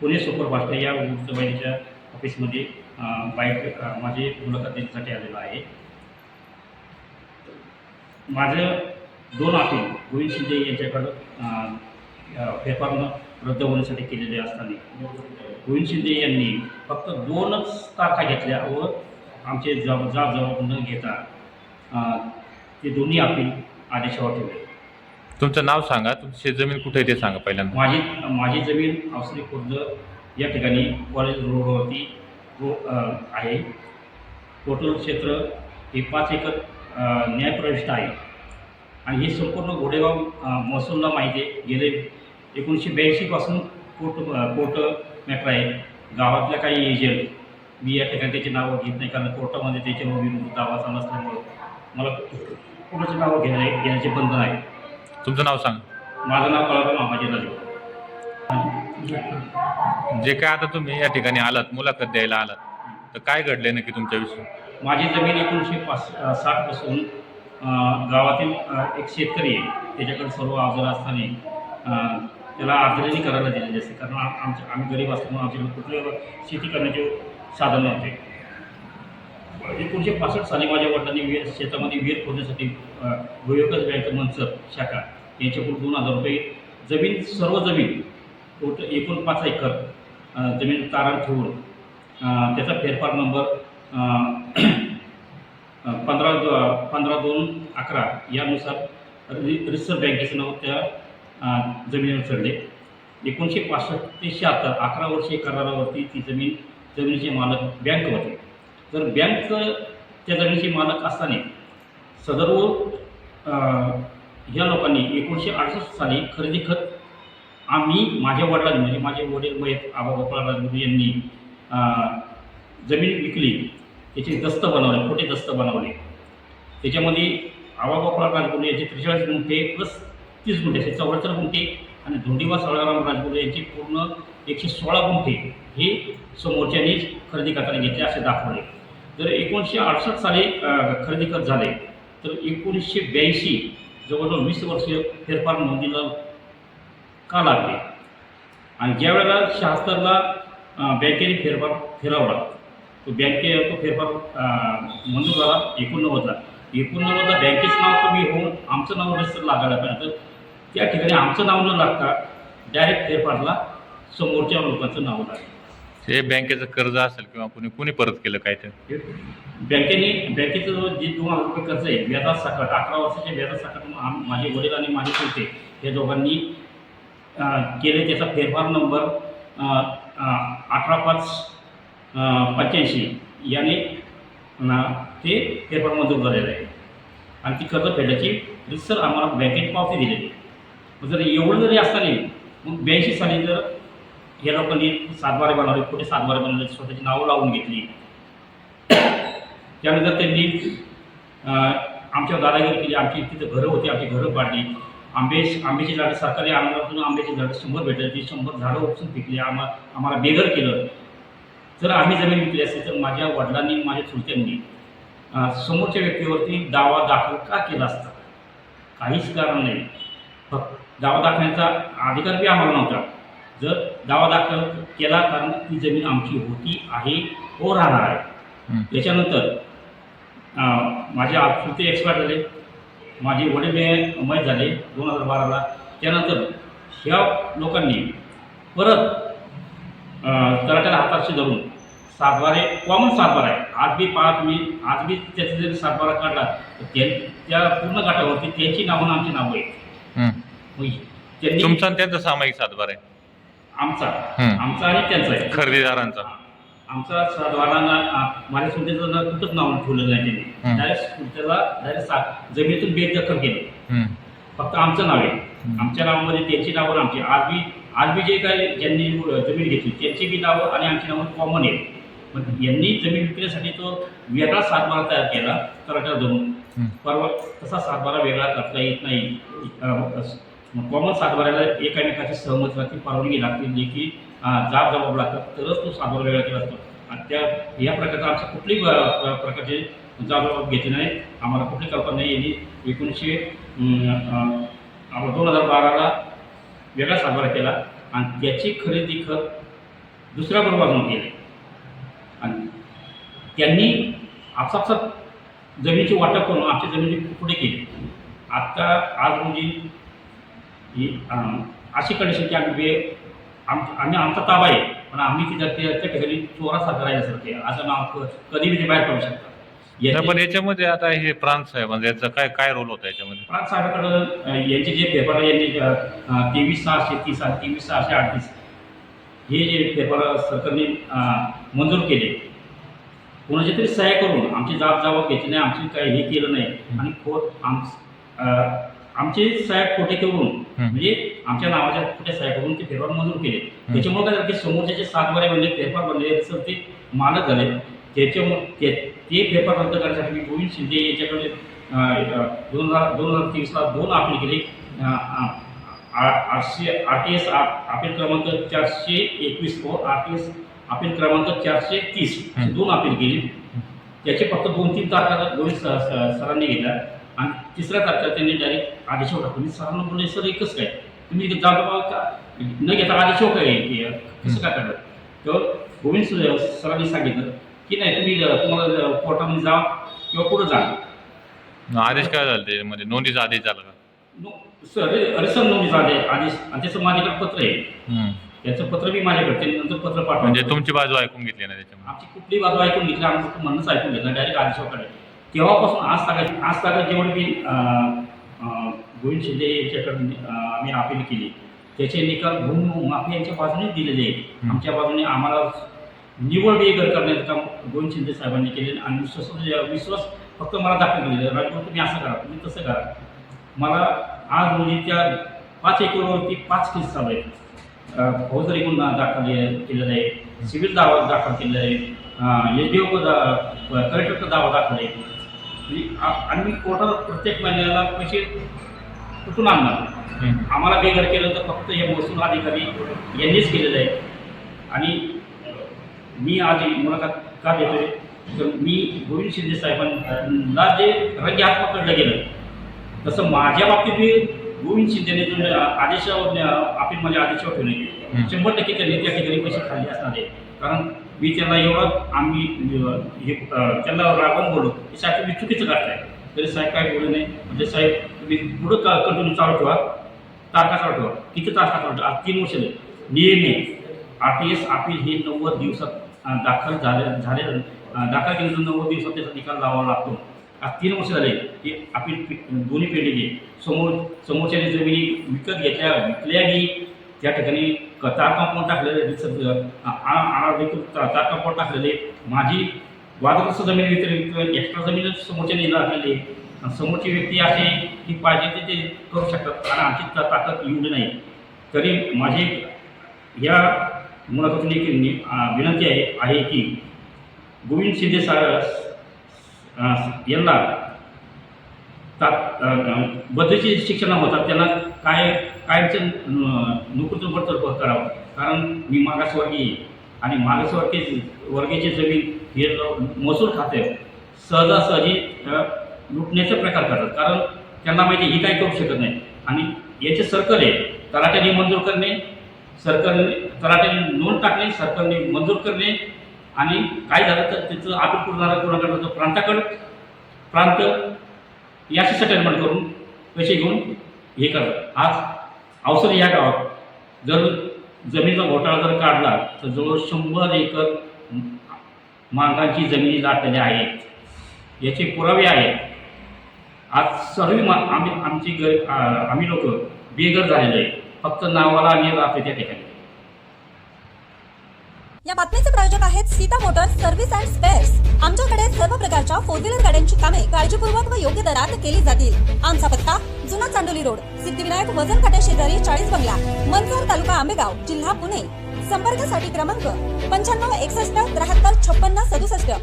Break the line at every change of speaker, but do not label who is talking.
Pune superfast या वृत्तवाहिनीच्या ऑफिसमध्ये माझी मुलाखत देण्यासाठी आलेलो आहे. माझं 2 अपील गोविंद शिंदे यांच्याकडं फेरफार रद्द होण्यासाठी केलेले असताना गोविंद शिंदे यांनी फक्त 2च तारखा घेतल्या व आमचे जबाब न घेता ते दोन्ही अपील आदेशावर ठेवले.
तुमचं नाव सांगा, तुमची शेतजमीन कुठे आहे ते सांगा पहिल्यांदा.
माझी जमीन अवसरी खुर्द या ठिकाणी कॉलेज रोडवरती आहे. टोटल क्षेत्र हे 5 एकर न्यायप्रविष्ट आहे आणि हे संपूर्ण घोडेगाव महसूलला माहिती आहे. गेले 1982 पासून कोर्ट मॅटर आहे. गावातल्या काही एजंट, मी या ठिकाणी त्याची नावं घेत नाही कारण कोर्टामध्ये त्याच्यावर विरुद्ध दावा चालू असल्यामुळं मला कोणाची नावं घेण्याचे बंधन आहे.
तुमचं नाव सांगा.
माझं नाव कळालं मामाजी राजू.
जे काय आता तुम्ही या ठिकाणी आलात, मुलाखत द्यायला आलात, तर काय घडले नक्की तुमच्याविषयी?
माझी जमीन 1960 पासून गावातील एक शेतकरी आहे, त्याच्याकडे सर्व अवजार असताना त्याला अर्धलेणी करायला दिलेली असते कारण आम्ही गरीब असल्यामुळे आमच्याकडे कुठलं शेती करण्याचे साधन नव्हते. 1965 साली माझ्या वडिलांनी शेतामध्ये विहीर खोदण्यासाठी भूविकास बँक मनसर शाखा यांच्याकडून 2000 रुपये सर्व जमीन टोटल एकूण 5 एकर जमीन तारण ठेवून त्याचा फेरफार नंबर 15/2/11 यानुसार रिझर्व्ह बँकेचं नाव त्या जमिनीवर चढले. 1965 ते 76 11 वर्षे करारावरती ती जमिनीचे मालक बँक होते. जर बँक त्या जमिनीचे मालक असताना सदर ह्या लोकांनी 1968 साली खरेदी खत माझ्या वडिलांनी म्हणजे माझे वडील मयत आबा गोपाळ राजगुरू यांनी जमीन विकली. त्याचे दस्त बनवले, खोटे दस्त बनवले. त्याच्यामध्ये आबा गोपाळ राजगुरू यांचे 43 गुंठे प्लस 30 गुंठे 74 गुंठे आणि धोंडीबा सावळाराम राजगुरू यांचे पूर्ण 116 गुंठे हे समोरच्यांनी खरेदी करताना घेतले असे दाखवले. जर 1968 साली खरेदी खत झाले तर 1982 जवळजवळ 20 वर्ष फेरफार नोंदीला का लागले आणि ज्या वेळेला 76ला बँकेने फेरफार फिरवला तो फेरफार मंजूर झाला. 89ला बँकेचं नाव कमी होऊन आमचं नाव रजिस्टर लागायला पाहिजे. तर त्या ठिकाणी आमचं नाव न लागता डायरेक्ट फेरफारला समोरच्या लोकांचं नाव लागलं.
ते बँकेचं कर्ज असेल किंवा कुणी परत केलं काय ते
बँकेचं जे 2000 रुपये कर्ज आहे व्याजासकट 11 वर्षाच्या व्याजासकट माझे वडील आणि माझे चुलते हे दोघांनी केले. त्याचा फेरफार नंबर 18/5/85 याने ते फेरफार मंजूर झालेलं आहे आणि ती कर्ज फेडण्याची रितसर आम्हाला बँकेने पावती दिलेली. जर एवढं जरी असताना मग 82 साली जर या लोकांनी 7 बारे बनवले, खोटे 7 बारे बनवले, स्वतःची नावं लावून घेतली. त्यानंतर त्यांनी आमच्यावर दादागिरी केली. आमची तिथं घरं होती, आमची घरं पाडली. आंब्याची झाडं सरकारी अनुदानातून आंब्याची झाडं 100 भेटली, ती 100 झाडं उपसून पिकली. आम्हाला बेघर केलं. जर आम्ही जमीन विकली असती तर माझ्या वडिलांनी माझ्या चुलत्यांनी समोरच्या व्यक्तीवरती दावा दाखल का केला असता? काहीच कारण नाही. फक्त दावा दाखवण्याचा अधिकार बी आम्हाला नव्हता. जर दावा दाखल केला कारण ती जमीन आमची होती आहे व राहणार आहे. त्याच्यानंतर माझे चुलते एक्सपायर झाले, माझे वडील मयत झाले 2012ला. त्यानंतर ह्या लोकांनी परत तलाट्याला हाताशी धरून 7 बारे कॉमन 7 बारा आहे. आज बी त्याचा जरी 7 बारा काढला तर त्या पूर्ण गाठावरती त्यांची नावं आणि आमची नावं आहेत.
तुमचा त्यांचा सामायिक 7 बारा आहे.
आमचा आणि त्यांचा आहे,
खरेदीदारांचा.
आमचा 7 बारांना माझ्या सुद्धा कुठंच नाव ठेवलं नाही. त्यांनी डायरेक्ट जमिनीतून बेदखल केलं. फक्त आमचं नाव आहे. आमच्या नावामध्ये त्यांची नावं आमची आज बी जे काही ज्यांनी जमीन घेतली त्यांची बी नावं आणि आमची नावं कॉमन आहेत. मग यांनी जमीन विकण्यासाठी तो वेगळा 7 बारा तयार केला तलाट्याला धरून. परवा तसा 7 बारा वेगळा करता येत नाही. कॉमन 7 बाराला एकामेकाची सहमती परवानगी लागते, जे की जबाब लागतात तरच तो 7 बारा वेगळा केला असतो. आणि या प्रकारचा आमच्या कुठल्याही प्रकारचे जबाब घेतले नाही. आम्हाला कुठली कल्पना नाही. यांनी 2012ला वेगळा 7 बारा केला आणि त्याची खरेदी खत दुसऱ्या बरोबर केले आणि त्यांनी आपापसात जमिनीची वाटप करून आमच्या जमिनी पुढे केली. आत्ता आज रोजी अशी कंडिशन की आम्ही आमचा ताबा आहे, पण आम्ही त्या ठिकाणी चोरासारखं राहिल्यासारखे असं नाव कधी बी ते बाहेर काढू शकतात.
नाही, पण याच्यामध्ये आता हे प्रांत साहेबांचा याचा काय काय रोल होता याच्यामध्ये?
प्रांत साहेबाकडं यांचे जे पेपर यांनी 23,630 आणि 23,638 हे जे पेपर सरकारने मंजूर केले, कोणाची तरी सह्या करून आमची जबाब घेतली नाही, आमची काही हे केलं नाही आणि आमचे सह्या खोटे करून म्हणजे आमच्या नावाच्या खोट्या सह्या करून ते पेपर मंजूर केले. त्याच्यामुळे काय झालं की समोरचे 7 बारे बनले, पेपर बनले, सर ते मालक झाले. त्याच्यामुळे ते पेपर रद्द करण्यासाठी मी गोविंद शिंदे याच्याकडे 2023ला 2 अपील केले. RTS अपील क्रमांक 421 व RTS अपील क्रमांक 430 असे 2 अपील केली. त्याचे फक्त 2-3 तारखा गोविंद सरांनी घेतल्या आणि तिसऱ्या तारखेला त्यांनी डायरेक्ट आदेशावर टाकून सरांना बोलले, सर एकच काय तुम्ही जागा का न घेता आदेशावर काय कसं काय करणार? तर गोविंद सरांनी सांगितलं की नाही तुम्हाला कोर्टामध्ये जा किंवा पुढे जा.
आदेश काय झाला त्याच्यामध्ये? नोंदीचा आदेश झाला का?
सर रिसम नोंदीचा आदेश आणि त्याचं माझ्याकडे पत्र आहे. त्याचं पत्र मी माझ्याकडे त्यांनी नंतर पत्र पाठवलं.
म्हणजे तुमची बाजू ऐकून घेतली ना त्याच्यामध्ये?
आमची कुठली बाजू ऐकून घेतली, आमचं म्हणणंच ऐकून घेतलं डायरेक्ट आदेशाकडे. तेव्हापासून आज तागायची जेवढी मी गोविंद शिंदे याच्याकडे आम्ही अपील केली, त्याचे निकाल भूमाफी यांच्या बाजूने दिलेले आहेत. आमच्या बाजूने आम्हाला निवड बेघर करण्याचं काम गोविंद शिंदे साहेबांनी केले आणि विश्वास फक्त मला दाखल केलेला, राजभाऊ तुम्ही असं करा, तुम्ही तसं करा. मला आज रोजी त्या 5 एकरवरती 5 केस चालू आहेत. फौजदारी गुन्हा दाखल केलेला आहे, सिव्हिल दावा दाखल केलेला आहे, SDO कलेक्टरचा दावा दाखल आहे. आणि मी कोर्टात प्रत्येक महिन्याला पैसे कुठून आणणार? आम्हाला बेघर केलं तर फक्त हे महसूल अधिकारी यांनीच केलेलं आहे. आणि मी आज मुलाखत का देतोय तर मी गोविंद शिंदे साहेबांना जे रंगे हात पकडलं गेलं तसं माझ्या बाबतीत मी गोविंद शिंदेने जो आदेशावर अपील आदेशावर ठेवले 100% त्यांनी त्या ठिकाणी पैसे खाल्ले असणार आहे. कारण मी त्यांना त्यांना रागवून बोललो की साहेब तुम्ही चुकीचं करताय, तरी साहेब काय बोलले नाही. म्हणजे साहेब तुम्ही पुढं कंटिन्यू चालू ठेवा, तारखा चालू ठेवा. किती तारखा चालू ठेवा? आज 3 वर्ष झाले. नियमित RTS अपील हे 90 दिवसात दाखल दाखल केल्यानंतर 90 दिवसात त्याचा निकाल लावावा लागतो. आज 3 वर्ष झाले की अपील दोन्ही पेंडिंग आहे. समोरच्याने जमिनी विकल्या बी त्या ठिकाणी तार कंपाऊंड टाकलेले तार कंपाऊंड टाकलेले. माझी वादग्रस्त जमीन वितरित एक्स्ट्रा जमीन समोरच्याने लागलेली आहे. समोरची व्यक्ती अशी की पाहिजे ते करू शकतात आणि आमची ताकद एवढी नाही. तरी माझी या मुलाखतीने एक विनंती आहे की गोविंद शिंदे यांना बदलीची शिक्षण होतात त्यांना कायमचं नोकरीतून बडतर्फ करावं. कारण मी मागासवर्गीय आणि मागासवर्गीय जमीन हे महसूल खाते सहजासहजी लुटण्याचा प्रकार करतात. कारण त्यांना माहिती ही काही करू शकत नाही आणि याचे सर्कल आहे. तलाट्याने मंजूर करणे, तलाट्याने नोंद टाकणे, सरकारने मंजूर करणे आणि काय झालं तर त्याचं अपील कोणाकडं प्रांत याची सेटलमेंट करून पैसे घेऊन हे करतात. आज अवसर या गावात जर जमिनीचा घोटाळा जर काढला तर जवळ 100 एकर मागांची जमिनी लाटलेल्या आहेत. याचे पुरावे आहेत. आज सर्व आम्ही लोक बेघर झालेले आहे. फक्त नावाला आम्ही राहतो त्या ठिकाणी.
या बातमीचे प्रायोजक आहेत Sita Motors service and spares. आमच्याकडे सर्व प्रकारच्या 4 व्हीलर गाड्यांची कामे काळजीपूर्वक व योग्य दरात केली जातील. आमचा पत्ता जुना चांडोली रोड, सिद्धिविनायक वजन काट्या शेजारी 40 बंगला, मनसर, तालुका आंबेगाव, जिल्हा पुणे. संपर्कासाठी क्रमांक 95 61 73 56 67.